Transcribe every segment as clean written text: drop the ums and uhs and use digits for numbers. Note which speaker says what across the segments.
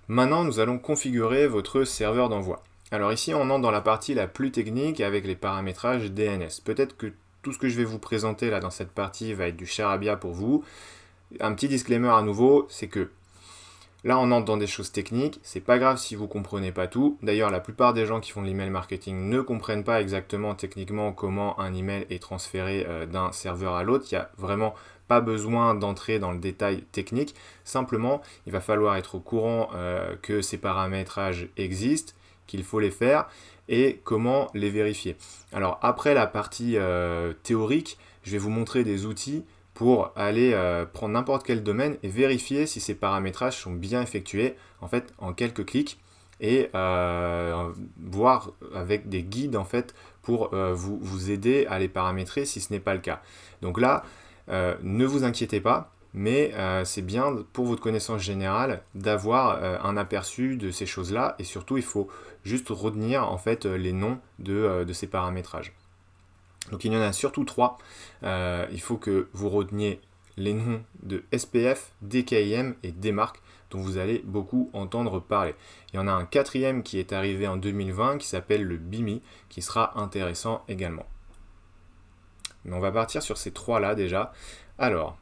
Speaker 1: Maintenant, nous allons configurer votre serveur d'envoi. Alors ici, on entre dans la partie la plus technique avec les paramétrages DNS. Peut-être que tout ce que je vais vous présenter là dans cette partie va être du charabia pour vous. Un petit disclaimer à nouveau, c'est que là, on entre dans des choses techniques. C'est pas grave si vous comprenez pas tout. D'ailleurs, la plupart des gens qui font de l'email marketing ne comprennent pas exactement techniquement comment un email est transféré d'un serveur à l'autre. Il y a vraiment pas besoin d'entrer dans le détail technique. Simplement, il va falloir être au courant que ces paramétrages existent, qu'il faut les faire et comment les vérifier. Alors après la partie théorique, je vais vous montrer des outils pour aller prendre n'importe quel domaine et vérifier si ces paramétrages sont bien effectués en fait en quelques clics et voir avec des guides en fait pour vous aider à les paramétrer si ce n'est pas le cas. Donc là, ne vous inquiétez pas, mais c'est bien pour votre connaissance générale d'avoir un aperçu de ces choses-là et surtout il faut juste retenir en fait les noms de ces paramétrages. Donc il y en a surtout trois. Il faut que vous reteniez les noms de SPF, DKIM et DMARC dont vous allez beaucoup entendre parler. Il y en a un quatrième qui est arrivé en 2020 qui s'appelle le BIMI qui sera intéressant également. Mais on va partir sur ces trois-là déjà. Alors,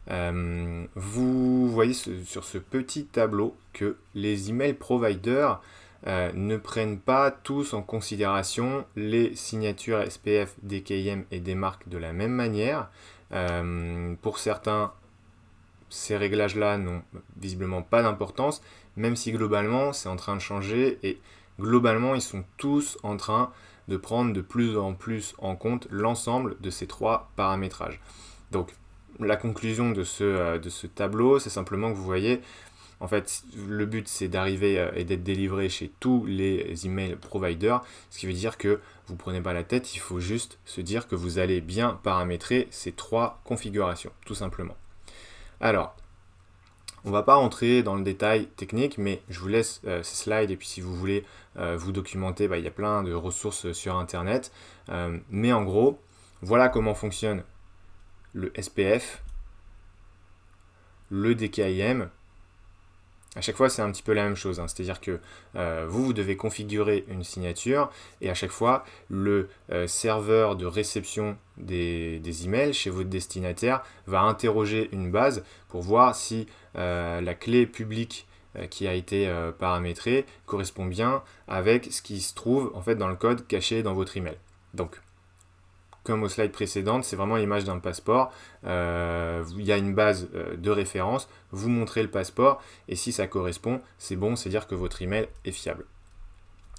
Speaker 1: vous voyez sur ce petit tableau que les email providers ne prennent pas tous en considération les signatures SPF, DKIM et DMARC de la même manière. Pour certains, ces réglages-là n'ont visiblement pas d'importance, même si globalement c'est en train de changer et globalement ils sont tous en train de prendre de plus en plus en compte l'ensemble de ces trois paramétrages. Donc la conclusion de ce tableau, c'est simplement que vous voyez, en fait, le but c'est d'arriver et d'être délivré chez tous les email providers, ce qui veut dire que vous ne prenez pas la tête, il faut juste se dire que vous allez bien paramétrer ces trois configurations, tout simplement. Alors, on ne va pas rentrer dans le détail technique, mais je vous laisse ces slides et puis si vous voulez vous documenter, il y a plein de ressources sur Internet. Mais en gros, voilà comment fonctionne le SPF, le DKIM. À chaque fois, c'est un petit peu la même chose, hein. C'est-à-dire que vous devez configurer une signature et à chaque fois, le serveur de réception des emails chez votre destinataire va interroger une base pour voir si la clé publique qui a été paramétrée correspond bien avec ce qui se trouve en fait dans le code caché dans votre email. Donc, comme au slide précédent, c'est vraiment l'image d'un passeport. Il y a une base de référence, vous montrez le passeport, et si ça correspond, c'est bon, c'est-à-dire que votre email est fiable.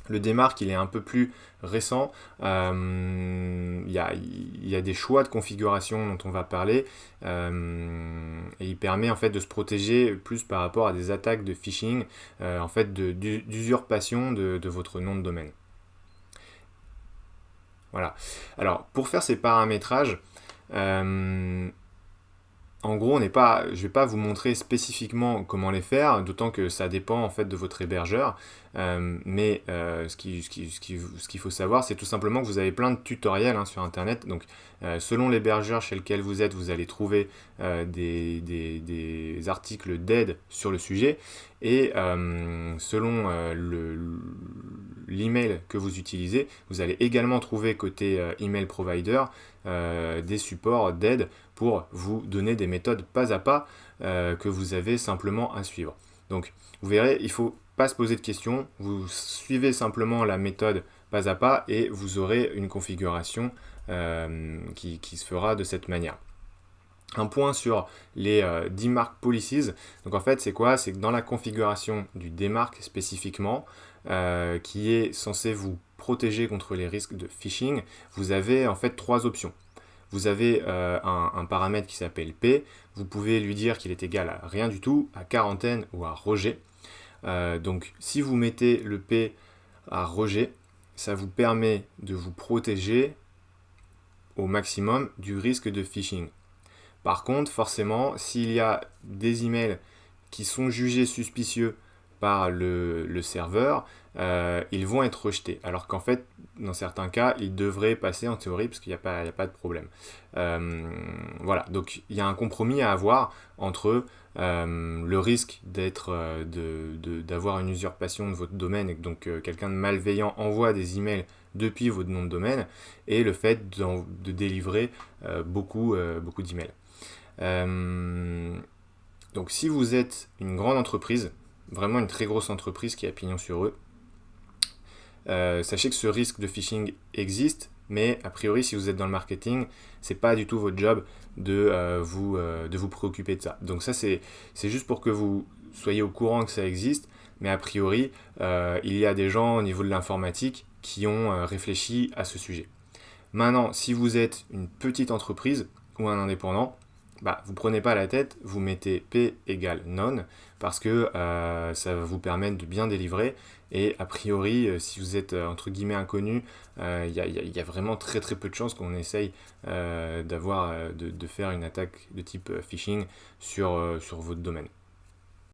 Speaker 1: Le DMARC, il est un peu plus récent. Il y a des choix de configuration dont on va parler, et il permet en fait de se protéger plus par rapport à des attaques de phishing, en fait d'usurpation de votre nom de domaine. Voilà. Alors, pour faire ces paramétrages, en gros, je ne vais pas vous montrer spécifiquement comment les faire, d'autant que ça dépend en fait de votre hébergeur. Mais ce qu'il faut savoir, c'est tout simplement que vous avez plein de tutoriels sur Internet. Donc, selon l'hébergeur chez lequel vous êtes, vous allez trouver des articles d'aide sur le sujet. Et selon l'email que vous utilisez, vous allez également trouver côté email provider des supports d'aide pour vous donner des méthodes pas à pas que vous avez simplement à suivre. Donc, vous verrez, il ne faut pas se poser de questions, vous suivez simplement la méthode pas à pas et vous aurez une configuration qui se fera de cette manière. Un point sur les DMARC policies. Donc en fait, c'est quoi? C'est que dans la configuration du DMARC spécifiquement, qui est censé vous protéger contre les risques de phishing, vous avez en fait trois options. Vous avez un paramètre qui s'appelle P. Vous pouvez lui dire qu'il est égal à rien du tout, à quarantaine ou à rejet. Donc si vous mettez le P à rejet, ça vous permet de vous protéger au maximum du risque de phishing. Par contre, forcément, s'il y a des emails qui sont jugés suspicieux par le serveur, ils vont être rejetés. Alors qu'en fait, dans certains cas, ils devraient passer en théorie parce qu'il n'y a pas de problème. Voilà, donc il y a un compromis à avoir entre le risque d'avoir une usurpation de votre domaine et que donc quelqu'un de malveillant envoie des emails depuis votre nom de domaine, et le fait de délivrer beaucoup d'emails. Donc si vous êtes une grande entreprise, vraiment une très grosse entreprise qui a pignon sur eux, sachez que ce risque de phishing existe, mais a priori si vous êtes dans le marketing, c'est pas du tout votre job de vous préoccuper de ça. Donc ça c'est juste pour que vous soyez au courant que ça existe, mais a priori il y a des gens au niveau de l'informatique qui ont réfléchi à ce sujet. Maintenant, si vous êtes une petite entreprise ou un indépendant, vous prenez pas la tête, vous mettez P égale none, parce que ça va vous permettre de bien délivrer, et a priori, si vous êtes entre guillemets inconnu, il y a vraiment très très peu de chances qu'on essaye de faire une attaque de type phishing sur votre domaine.